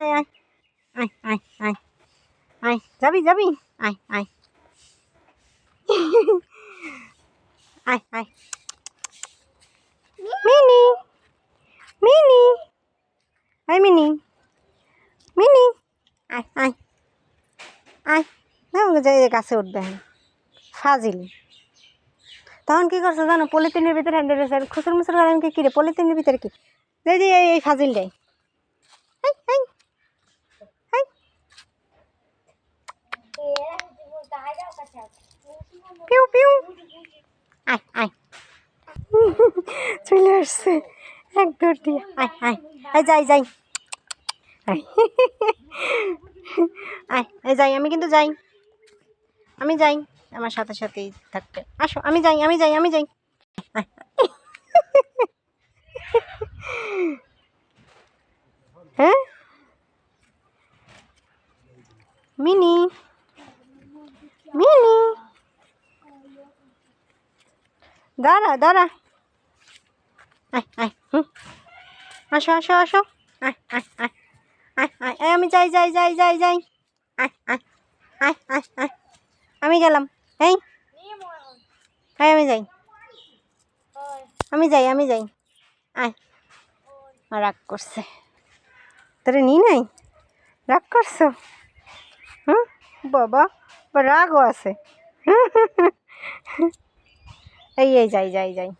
আয় আয় আয় আয় আয় আয় যাবি যাবি আয় আয় আয় আয় মিনি মিনি আয় মিনি মিনি আয় আয় আয় না যাই গাছে উঠবে ফাজিল। তখন কী করছো জানো, পলিথিনের ভিতরে হ্যান্ডেল খুচুর মুচুর করে আমি কী রে পলিথিনের ভিতরে কি দিদি এই ফাজিলটাই পিউ পিউ আয় আয় চলে আসছে এক দৌড় দিয়ে আয় আয় আয় যাই যাই আয় আয় এই যাই আমি কিন্তু যাই আমি যাই আমার সাথে সাথেই থাকতে আসো আমি যাই আমি যাই আমি যাই হ্যাঁ মিনি মিনি দাঁড়া দাঁড়া আয় আয় আসো আসো আসো আয় আয় আয় আয় আয় আয় আমি যাই যাই যাই যাই যাই আয় আয় আয় আয় আয় আমি গেলাম এই হ্যাঁ আমি যাই আমি যাই আমি যাই আয় রাগ করছে তোরে নি নাই রাগ করছো হুম বাবা রাগও আছে এই যাই যাই যাই